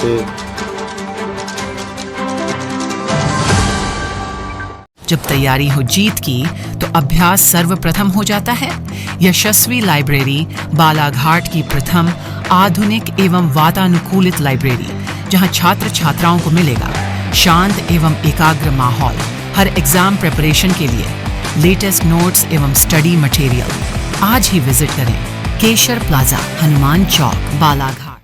से। जब तैयारी हो जीत की तो अभ्यास सर्वप्रथम हो जाता है। यशस्वी लाइब्रेरी बालाघाट की प्रथम आधुनिक एवं वातानुकूलित लाइब्रेरी, जहां छात्र छात्राओं को मिलेगा शांत एवं एकाग्र माहौल हर एग्जाम प्रिपरेशन के लिए, लेटेस्ट नोट्स एवं स्टडी मटेरियल। आज ही विजिट करें केशर प्लाजा, हनुमान चौक, बालाघाट।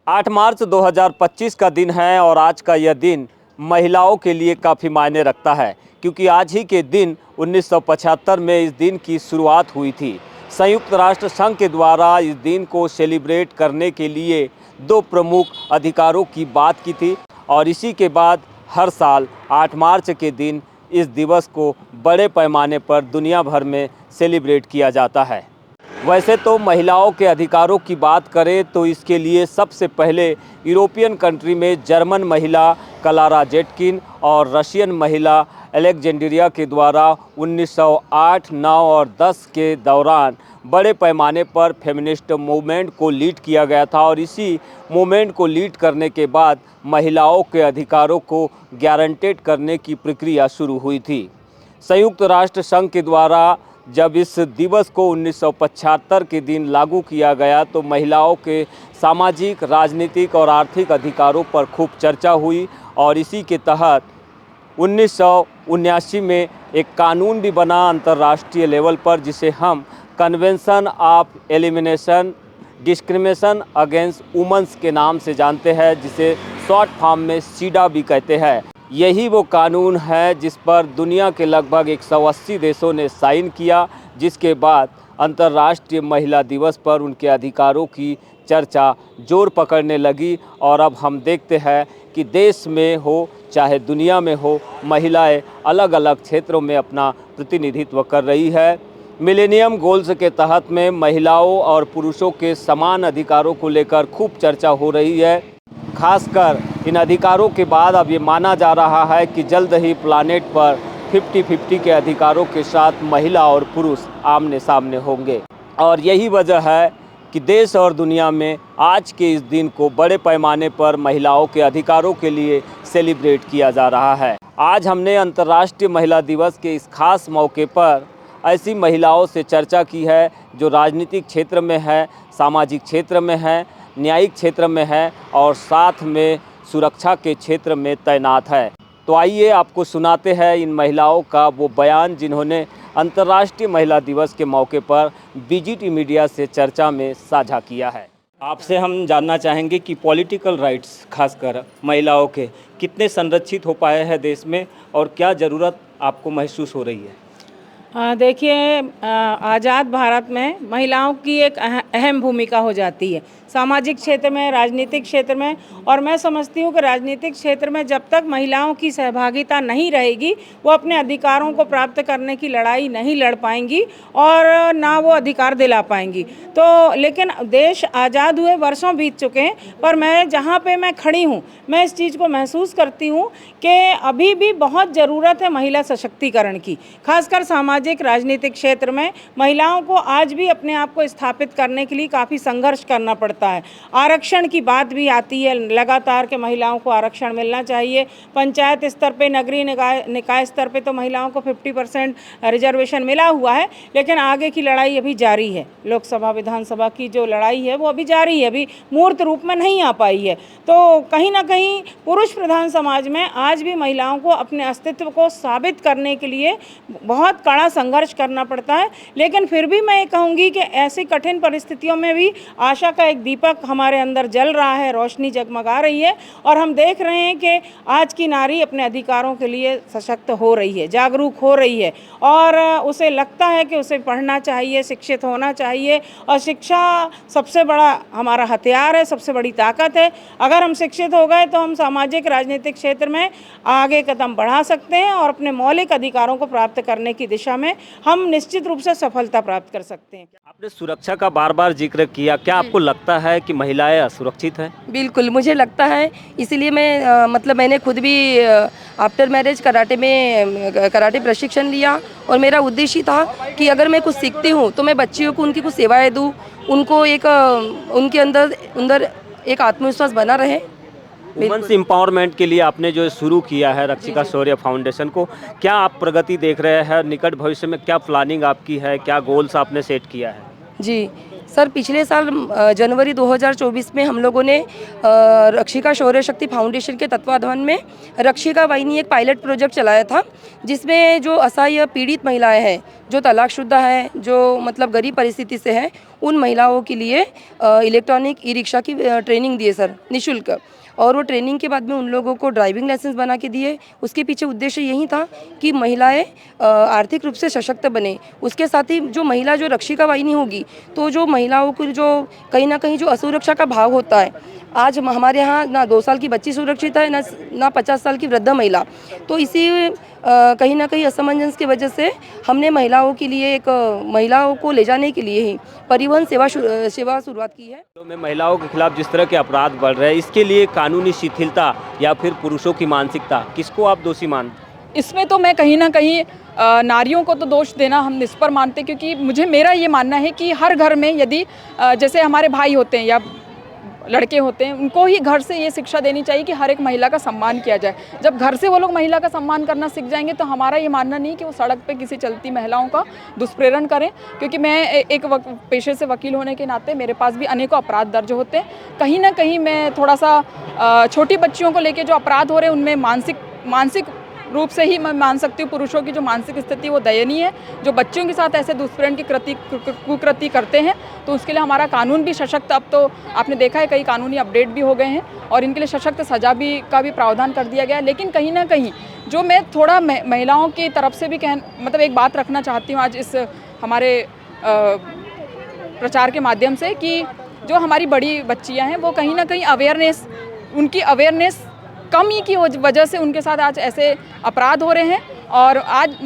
8 मार्च 2025 का दिन है और आज का यह दिन महिलाओं के लिए काफ़ी मायने रखता है, क्योंकि आज ही के दिन 1975 में इस दिन की शुरुआत हुई थी। संयुक्त राष्ट्र संघ के द्वारा इस दिन को सेलिब्रेट करने के लिए 2 प्रमुख अधिकारों की बात की थी और इसी के बाद हर साल 8 मार्च के दिन इस दिवस को बड़े पैमाने पर दुनिया भर में सेलिब्रेट किया जाता है। वैसे तो महिलाओं के अधिकारों की बात करें तो इसके लिए सबसे पहले यूरोपियन कंट्री में जर्मन महिला क्लारा जेटकिन और रशियन महिला अलेक्जेंड्रिया के द्वारा 1908, 9 और 10 के दौरान बड़े पैमाने पर फेमिनिस्ट मूवमेंट को लीड किया गया था और इसी मूवमेंट को लीड करने के बाद महिलाओं के अधिकारों को गारंटेड करने की प्रक्रिया शुरू हुई थी। संयुक्त राष्ट्र संघ के द्वारा जब इस दिवस को 1975 के दिन लागू किया गया तो महिलाओं के सामाजिक, राजनीतिक और आर्थिक अधिकारों पर खूब चर्चा हुई और इसी के तहत 1979 में एक कानून भी बना अंतर्राष्ट्रीय लेवल पर, जिसे हम convention of elimination discrimination against womens के नाम से जानते हैं, जिसे शॉर्ट फॉर्म में सीडा भी कहते हैं। यही वो कानून है जिस पर दुनिया के लगभग 180 देशों ने साइन किया, जिसके बाद अंतर्राष्ट्रीय महिला दिवस पर उनके अधिकारों की चर्चा जोर पकड़ने लगी और अब हम देखते हैं कि देश में हो चाहे दुनिया में हो, महिलाएं अलग अलग क्षेत्रों में अपना प्रतिनिधित्व कर रही है। मिलेनियम गोल्स के तहत में महिलाओं और पुरुषों के समान अधिकारों को लेकर खूब चर्चा हो रही है। खासकर इन अधिकारों के बाद अब ये माना जा रहा है कि जल्द ही प्लानेट पर 50-50 के अधिकारों के साथ महिला और पुरुष आमने सामने होंगे और यही वजह है कि देश और दुनिया में आज के इस दिन को बड़े पैमाने पर महिलाओं के अधिकारों के लिए सेलिब्रेट किया जा रहा है। आज हमने अंतर्राष्ट्रीय महिला दिवस के इस खास मौके पर ऐसी महिलाओं से चर्चा की है जो राजनीतिक क्षेत्र में है, सामाजिक क्षेत्र में है, न्यायिक क्षेत्र में है और साथ में सुरक्षा के क्षेत्र में तैनात है। तो आइए आपको सुनाते हैं इन महिलाओं का वो बयान जिन्होंने अंतर्राष्ट्रीय महिला दिवस के मौके पर बीजीटी मीडिया से चर्चा में साझा किया है। आपसे हम जानना चाहेंगे कि पॉलिटिकल राइट्स खासकर महिलाओं के कितने संरक्षित हो पाए हैं देश में और क्या ज़रूरत आपको महसूस हो रही है? देखिए, आज़ाद भारत में महिलाओं की एक अहम भूमिका हो जाती है सामाजिक क्षेत्र में, राजनीतिक क्षेत्र में, और मैं समझती हूँ कि राजनीतिक क्षेत्र में जब तक महिलाओं की सहभागिता नहीं रहेगी वो अपने अधिकारों को प्राप्त करने की लड़ाई नहीं लड़ पाएंगी और ना वो अधिकार दिला पाएंगी। तो लेकिन देश आज़ाद हुए वर्षों बीत चुके हैं, पर मैं जहाँ पे मैं खड़ी हूँ मैं इस चीज़ को महसूस करती हूँ कि अभी भी बहुत ज़रूरत है महिला सशक्तिकरण की। खासकर सामाजिक राजनीतिक क्षेत्र में महिलाओं को आज भी अपने आप को स्थापित करने के लिए काफ़ी संघर्ष करना पड़ता है। आरक्षण की बात भी आती है लगातार कि महिलाओं को आरक्षण मिलना चाहिए। पंचायत स्तर पे, नगरीय निकाय स्तर पे तो महिलाओं को 50% रिजर्वेशन मिला हुआ है, लेकिन आगे की लड़ाई अभी जारी है। लोकसभा विधानसभा की जो लड़ाई है वो अभी जारी है, अभी मूर्त रूप में नहीं आ पाई है। तो कहीं ना कहीं पुरुष प्रधान समाज में आज भी महिलाओं को अपने अस्तित्व को साबित करने के लिए बहुत कड़ा संघर्ष करना पड़ता है। लेकिन फिर भी मैं कहूँगी कि ऐसी कठिन परिस्थितियों में भी आशा का एक दीपक हमारे अंदर जल रहा है, रोशनी जगमगा रही है और हम देख रहे हैं कि आज की नारी अपने अधिकारों के लिए सशक्त हो रही है, जागरूक हो रही है और उसे लगता है कि उसे पढ़ना चाहिए, शिक्षित होना चाहिए। और शिक्षा सबसे बड़ा हमारा हथियार है, सबसे बड़ी ताकत है। अगर हम शिक्षित हो गए तो हम सामाजिक राजनीतिक क्षेत्र में आगे कदम बढ़ा सकते हैं और अपने मौलिक अधिकारों को प्राप्त करने की दिशा में हम निश्चित रूप से सफलता प्राप्त कर सकते हैं। आपने सुरक्षा का बार बार जिक्र किया, क्या आपको लगता है कि महिलाएं असुरक्षित हैं? बिल्कुल, मुझे लगता है, इसीलिए मैं मतलब मैंने खुद भी आफ्टर मैरिज कराटे प्रशिक्षण लिया और मेरा उद्देश्य था कि अगर मैं कुछ सीखती हूँ तो मैं बच्चियों को उनकी कुछ सेवाएं दूँ, उनको एक उनके अंदर एक आत्मविश्वास बना रहे। वुमेन्स एम्पावरमेंट के लिए आपने जो शुरू किया है रक्षिका शौर्य फाउंडेशन को, क्या आप प्रगति देख रहे हैं? निकट भविष्य में क्या प्लानिंग आपकी है, क्या गोल्स आपने सेट किया है? जी सर, पिछले साल जनवरी 2024 में हम लोगों ने रक्षिका शौर्य शक्ति फाउंडेशन के तत्वाधान में रक्षिका वाहिनी एक पायलट प्रोजेक्ट चलाया था, जिसमें जो असहाय पीड़ित महिलाएं हैं, जो तलाकशुदा है, जो मतलब गरीब परिस्थिति से है, उन महिलाओं के लिए इलेक्ट्रॉनिक ई रिक्शा की ट्रेनिंग दिए सर, निःशुल्क। और वो ट्रेनिंग के बाद में उन लोगों को ड्राइविंग लाइसेंस बना के दिए। उसके पीछे उद्देश्य यही था कि महिलाएं आर्थिक रूप से सशक्त बने। उसके साथ ही जो महिला जो रक्षिका वाहिनी होगी, तो जो महिलाओं को जो कहीं ना कहीं जो असुरक्षा का भाव होता है, आज हमारे यहाँ ना 2 साल की बच्ची सुरक्षित है, ना 50 साल की वृद्ध महिला। तो इसी कहीं ना कहीं असमंजस की वजह से हमने महिलाओं के लिए महिलाओं को ले जाने के लिए ही परिवहन सेवा शुरुआत की है। तो में महिलाओं के खिलाफ जिस तरह के अपराध बढ़ रहे हैं, इसके लिए कानूनी शिथिलता या फिर पुरुषों की मानसिकता, किसको आप दोषी मानते? इसमें तो मैं कहीं ना कहीं नारियों को तो दोष देना हम निष्फल मानते, क्योंकि मेरा ये मानना है कि हर घर में यदि जैसे हमारे भाई होते हैं या लड़के होते हैं, उनको ही घर से ये शिक्षा देनी चाहिए कि हर एक महिला का सम्मान किया जाए। जब घर से वो लोग महिला का सम्मान करना सीख जाएंगे तो हमारा ये मानना नहीं कि वो सड़क पे किसी चलती महिलाओं का दुष्प्रेरण करें। क्योंकि मैं एक पेशे से वकील होने के नाते मेरे पास भी अनेकों अपराध दर्ज होते हैं। कहीं ना कहीं मैं थोड़ा सा छोटी बच्चियों को लेकर जो अपराध हो रहे हैं उनमें मानसिक रूप से ही मैं मान सकती हूँ पुरुषों की जो मानसिक स्थिति वो दयनीय है। जो बच्चियों के साथ ऐसे दुष्प्रेरण की कुकृति करते हैं, तो उसके लिए हमारा कानून भी सशक्त, अब तो आपने देखा है कई कानूनी अपडेट भी हो गए हैं और इनके लिए सशक्त सजा का भी प्रावधान कर दिया गया है। लेकिन कहीं ना कहीं जो मैं थोड़ा महिलाओं की तरफ से भी मतलब एक बात रखना चाहती हूँ आज इस हमारे प्रचार के माध्यम से, कि जो हमारी बड़ी बच्चियाँ हैं वो कहीं ना कहीं उनकी अवेयरनेस कमी की वजह से उनके साथ आज ऐसे अपराध हो रहे हैं। और आज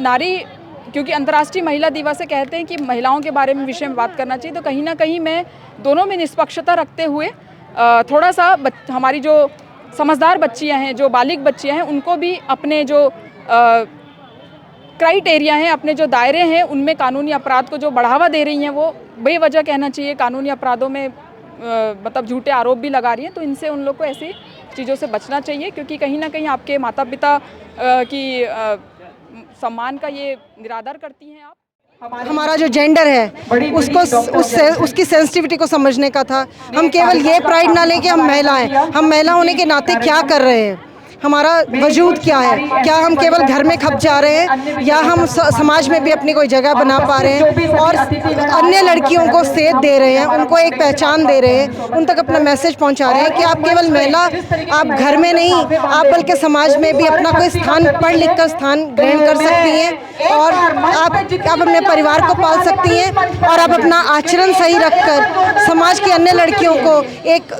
क्योंकि अंतर्राष्ट्रीय महिला दिवस से कहते हैं कि महिलाओं के बारे में विषय में बात करना चाहिए, तो कहीं ना कहीं मैं दोनों में निष्पक्षता रखते हुए थोड़ा सा हमारी जो समझदार बच्चियां हैं, जो बालिग बच्चियां हैं, उनको भी अपने जो क्राइटेरिया हैं, अपने जो दायरे हैं, उनमें कानूनी अपराध को जो बढ़ावा दे रही हैं वो बेवजह कहना चाहिए कानूनी अपराधों में मतलब झूठे आरोप भी लगा रही हैं। तो इनसे उन लोग को ऐसी चीज़ों से बचना चाहिए, क्योंकि कहीं ना कहीं आपके माता पिता की सम्मान का ये निरादर करती हैं आप। हमारा जो जेंडर है उसकी सेंसिटिविटी को समझने का था। हम केवल ये प्राइड ना लें कि हम महिला हैं, हम महिला होने के नाते क्या कर रहे हैं, हमारा वजूद क्या है, क्या हम केवल घर में खप जा रहे हैं या हम समाज में भी अपनी कोई जगह बना पा रहे हैं और अन्य लड़कियों को सेध दे रहे हैं, उनको एक पहचान दे रहे हैं, उन तक अपना मैसेज पहुंचा रहे हैं कि आप केवल महिला, आप घर में नहीं, आप बल्कि समाज में भी अपना कोई स्थान पढ़ लिख कर स्थान ग्रहण कर सकती हैं और आप अपने परिवार को पाल सकती हैं और आप अपना आचरण सही रखकर समाज की अन्य लड़कियों को एक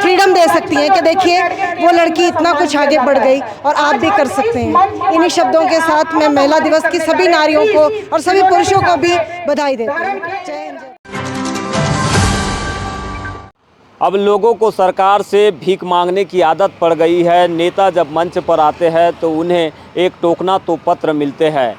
फ्रीडम दे सकती हैं कि देखिए वो लड़की इतना कुछ आगे बढ़ गई और आप भी कर सकते हैं। इन्हीं शब्दों के साथ मैं महिला दिवस की सभी नारियों को और सभी पुरुषों को भी बधाई देती हूँ। जय हिंद। अब लोगों को सरकार से भीख मांगने की आदत पड़ गई है। नेता जब मंच पर आते हैं तो उन्हें एक टोकना तो पत्र मिलते हैं।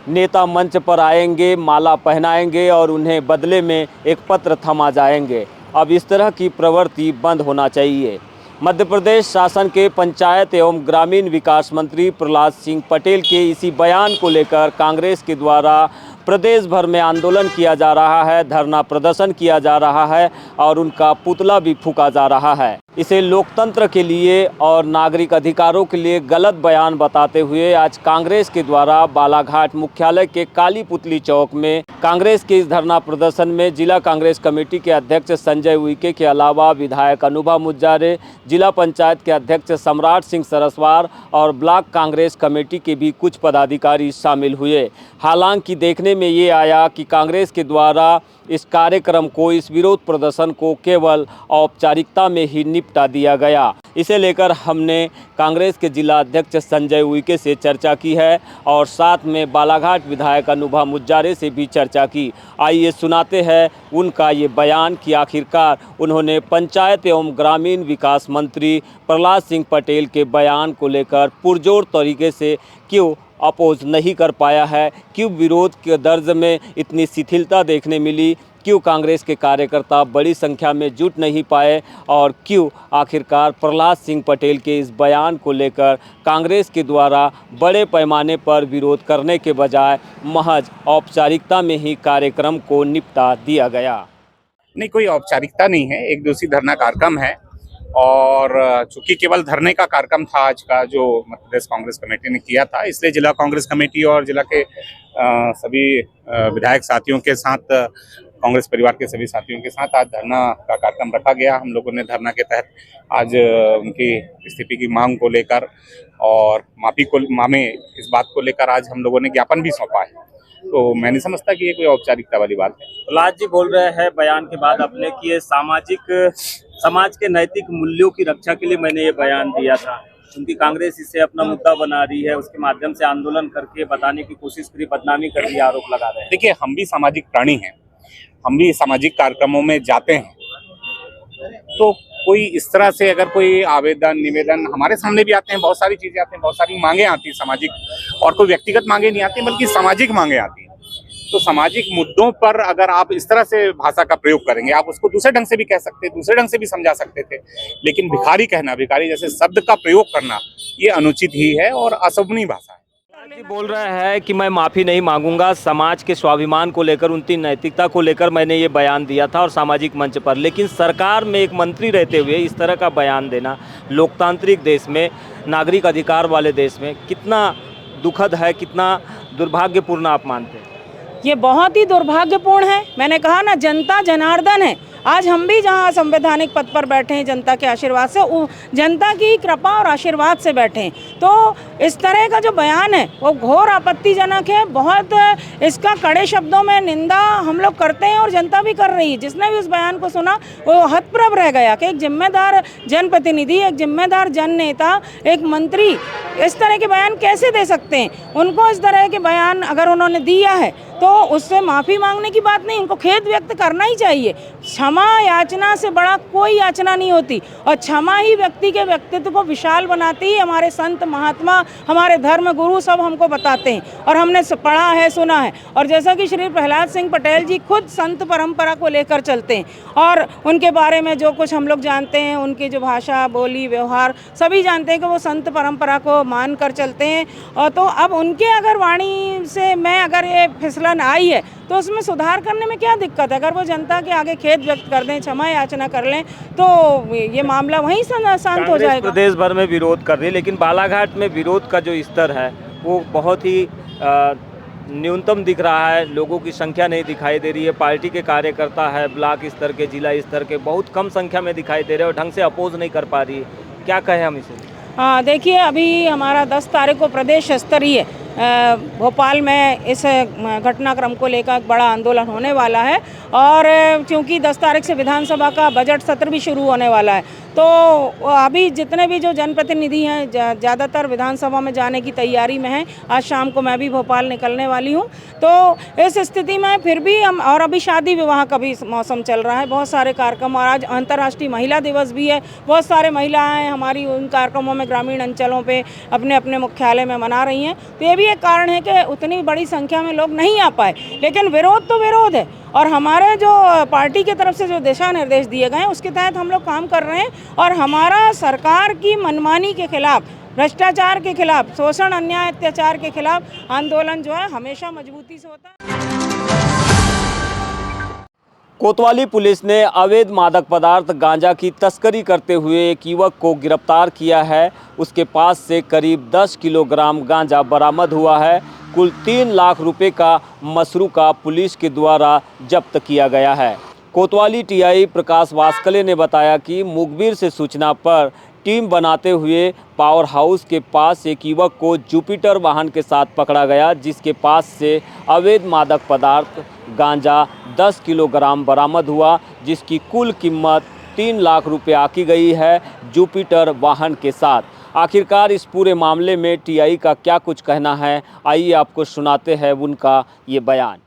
नेता मंच पर आएंगे, माला पहनाएंगे और उन्हें बदले में एक पत्र थमा जाएंगे। अब इस तरह की प्रवृत्ति बंद होना चाहिए। मध्य प्रदेश शासन के पंचायत एवं ग्रामीण विकास मंत्री प्रहलाद सिंह पटेल के इसी बयान को लेकर कांग्रेस के द्वारा प्रदेश भर में आंदोलन किया जा रहा है, धरना प्रदर्शन किया जा रहा है और उनका पुतला भी फूंका जा रहा है। इसे लोकतंत्र के लिए और नागरिक अधिकारों के लिए गलत बयान बताते हुए आज कांग्रेस के द्वारा बालाघाट मुख्यालय के काली पुतली चौक में कांग्रेस के इस धरना प्रदर्शन में जिला कांग्रेस कमेटी के अध्यक्ष संजय उइके के अलावा विधायक अनुभा मुज्जारे, जिला पंचायत के अध्यक्ष सम्राट सिंह सरस्वार और ब्लॉक कांग्रेस कमेटी के भी कुछ पदाधिकारी शामिल हुए। हालांकि देखने में ये आया कि कांग्रेस के द्वारा इस कार्यक्रम को, इस विरोध प्रदर्शन को केवल औपचारिकता में ही निपटा दिया गया। इसे लेकर हमने कांग्रेस के जिला अध्यक्ष संजय उइके से चर्चा की है और साथ में बालाघाट विधायक अनुभा मुज्जारे से भी चर्चा की। आइए सुनाते हैं उनका ये बयान कि आखिरकार उन्होंने पंचायत एवं ग्रामीण विकास मंत्री प्रहलाद सिंह पटेल के बयान को लेकर पुरजोर तरीके से क्यों अपोज नहीं कर पाया है, क्यों विरोध के दर्ज में इतनी शिथिलता देखने मिली, क्यों कांग्रेस के कार्यकर्ता बड़ी संख्या में जुट नहीं पाए और क्यों आखिरकार प्रहलाद सिंह पटेल के इस बयान को लेकर कांग्रेस के द्वारा बड़े पैमाने पर विरोध करने के बजाय महज औपचारिकता में ही कार्यक्रम को निपटा दिया गया। नहीं, कोई औपचारिकता नहीं है, एक दिवसीय धरना कार्यक्रम है और चूंकि केवल धरने का कार्यक्रम था आज का जो मध्य प्रदेश कांग्रेस कमेटी ने किया था, इसलिए जिला कांग्रेस कमेटी और जिला के सभी विधायक साथियों के साथ, कांग्रेस परिवार के सभी साथियों के साथ आज धरना का कार्यक्रम रखा गया। हम लोगों ने धरना के तहत आज उनकी स्थिति की मांग को लेकर और माफी इस बात को लेकर आज हम लोगों ने ज्ञापन भी सौंपा है। तो मैं नहीं समझता कि ये कोई औपचारिकता वाली बात है। प्रहलाद जी बोल रहे हैं बयान के बाद अपने कि ये समाज के नैतिक मूल्यों की रक्षा के लिए मैंने ये बयान दिया था, क्योंकि कांग्रेस इसे अपना मुद्दा बना रही है, उसके माध्यम से आंदोलन करके बताने की कोशिश करी, बदनामी कर रही, आरोप लगा रहे हैं। देखिए, हम भी सामाजिक प्राणी हैं, हम भी सामाजिक कार्यक्रमों में जाते हैं, तो कोई इस तरह से अगर कोई आवेदन निवेदन हमारे सामने भी आते हैं, बहुत सारी चीजें आती हैं, बहुत सारी मांगे आती हैं सामाजिक, और कोई व्यक्तिगत मांगे नहीं आती बल्कि सामाजिक मांगे आती हैं। तो सामाजिक मुद्दों पर अगर आप इस तरह से भाषा का प्रयोग करेंगे, आप उसको दूसरे ढंग से भी कह सकते, दूसरे ढंग से भी समझा सकते थे, लेकिन भिखारी कहना, भिखारी जैसे शब्द का प्रयोग करना, ये अनुचित ही है और अशोभनीय भाषा है। बोल रहे हैं कि मैं माफ़ी नहीं मांगूंगा, समाज के स्वाभिमान को लेकर, उनकी नैतिकता को लेकर मैंने ये बयान दिया था और सामाजिक मंच पर, लेकिन सरकार में एक मंत्री रहते हुए इस तरह का बयान देना लोकतांत्रिक देश में, नागरिक अधिकार वाले देश में कितना दुखद है, कितना दुर्भाग्यपूर्ण आप मानते हैं? ये बहुत ही दुर्भाग्यपूर्ण है। मैंने कहा ना, जनता जनार्दन है। आज हम भी जहाँ संवैधानिक पद पर बैठे हैं जनता के आशीर्वाद से, जनता की कृपा और आशीर्वाद से बैठे हैं, तो इस तरह का जो बयान है वो घोर आपत्तिजनक है। बहुत इसका कड़े शब्दों में निंदा हम लोग करते हैं और जनता भी कर रही है। जिसने भी उस बयान को सुना वो हतप्रभ रह गया कि एक जिम्मेदार जनप्रतिनिधि, एक जिम्मेदार जन नेता, एक मंत्री इस तरह के बयान कैसे दे सकते हैं। उनको इस तरह के बयान अगर उन्होंने दिया है तो उससे माफ़ी मांगने की बात नहीं, उनको खेद व्यक्त करना ही चाहिए। क्षमा याचना से बड़ा कोई याचना नहीं होती और क्षमा ही व्यक्ति के व्यक्तित्व को विशाल बनाती है। हमारे संत महात्मा, हमारे धर्म गुरु सब हमको बताते हैं और हमने पढ़ा है, सुना है। और जैसा कि श्री प्रहलाद सिंह पटेल जी खुद संत परंपरा को लेकर चलते हैं और उनके बारे में जो कुछ हम लोग जानते हैं, उनकी जो भाषा, बोली, व्यवहार सभी जानते हैं कि वो संत परंपरा को मान कर चलते हैं। और तो अब उनके अगर वाणी से मैं अगर ये फिसलन आई है तो उसमें सुधार करने में क्या दिक्कत है? अगर वो जनता के आगे खेद व्यक्त कर दें, क्षमा याचना कर लें तो ये मामला वहीं शांत हो जाएगा। प्रदेश भर में विरोध कर रही है, लेकिन बालाघाट में विरोध का जो स्तर है वो बहुत ही न्यूनतम दिख रहा है। लोगों की संख्या नहीं दिखाई दे रही है। पार्टी के कार्यकर्ता है ब्लॉक स्तर के, जिला स्तर के, बहुत कम संख्या में दिखाई दे रहे हैं और ढंग से अपोज नहीं कर पा रही है। क्या कहें हम इसे? हाँ, देखिए, अभी हमारा 10 तारीख को प्रदेश स्तरीय भोपाल में इस घटनाक्रम को लेकर एक बड़ा आंदोलन होने वाला है और क्योंकि 10 तारीख से विधानसभा का बजट सत्र भी शुरू होने वाला है, तो अभी जितने भी जो जनप्रतिनिधि हैं ज़्यादातर विधानसभा में जाने की तैयारी में हैं। आज शाम को मैं भी भोपाल निकलने वाली हूँ। तो इस स्थिति में फिर भी हम, और अभी शादी विवाह का भी मौसम चल रहा है, बहुत सारे कार्यक्रम, और आज अंतर्राष्ट्रीय महिला दिवस भी है। बहुत सारे महिलाएं हमारी उन कार्यक्रमों में ग्रामीण अंचलों पे अपने अपने मुख्यालय में मना रही हैं। तो ये भी एक कारण है कि उतनी बड़ी संख्या में लोग नहीं आ पाए, लेकिन विरोध तो विरोध है और हमारे जो पार्टी की तरफ से जो दिशा निर्देश दिए गए हैं उसके तहत हम लोग काम कर रहे हैं और हमारा सरकार की मनमानी के खिलाफ, भ्रष्टाचार के खिलाफ, शोषण, अन्याय, अत्याचार के खिलाफ आंदोलन जो है हमेशा मजबूती से होता है। कोतवाली पुलिस ने अवैध मादक पदार्थ गांजा की तस्करी करते हुए एक युवक को गिरफ्तार किया है। उसके पास से करीब 10 किलोग्राम गांजा बरामद हुआ है। कुल 3 लाख रुपए का मसरूका पुलिस के द्वारा जब्त किया गया है। कोतवाली टीआई प्रकाश वास्कले ने बताया कि मुखबिर से सूचना पर टीम बनाते हुए पावर हाउस के पास एक युवक को जुपिटर वाहन के साथ पकड़ा गया, जिसके पास से अवैध मादक पदार्थ गांजा 10 किलोग्राम बरामद हुआ, जिसकी कुल कीमत 3 लाख रुपया की गई है जुपिटर वाहन के साथ। आखिरकार इस पूरे मामले में टीआई का क्या कुछ कहना है, आइए आपको सुनाते हैं उनका ये बयान।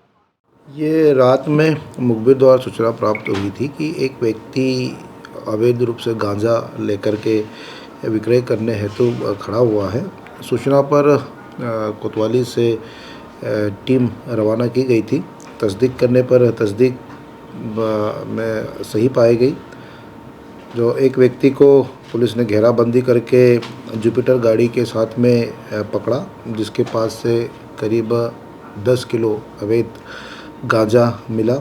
ये रात में मुखबिर द्वारा सूचना प्राप्त हुई थी कि एक व्यक्ति अवैध रूप से गांजा लेकर के विक्रय करने हेतु खड़ा हुआ है। सूचना पर कोतवाली से टीम रवाना की गई थी। तस्दीक करने पर तस्दीक में सही पाई गई। जो एक व्यक्ति को पुलिस ने घेराबंदी करके जुपिटर गाड़ी के साथ में पकड़ा, जिसके पास से करीब 10 किलो अवैध गांजा मिला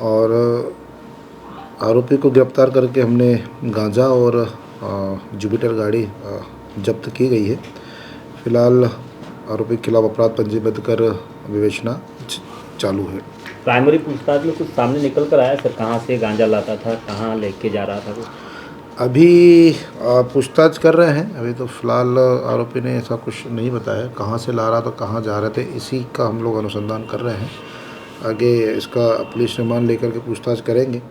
और आरोपी को गिरफ्तार करके हमने गांजा और जुपिटर गाड़ी जब्त की गई है। फिलहाल आरोपी के खिलाफ अपराध पंजीबद्ध कर विवेचना चालू है। प्राइमरी पूछताछ में कुछ सामने निकल कर आया सर, कहाँ से गांजा लाता था, कहाँ लेके जा रहा था कुछ? अभी पूछताछ कर रहे हैं। अभी तो फिलहाल आरोपी ने ऐसा कुछ नहीं बताया कहाँ से ला रहा था, कहाँ जा रहे थे। इसी का हम लोग अनुसंधान कर रहे हैं। आगे इसका पुलिस रिमांड लेकर के पूछताछ करेंगे।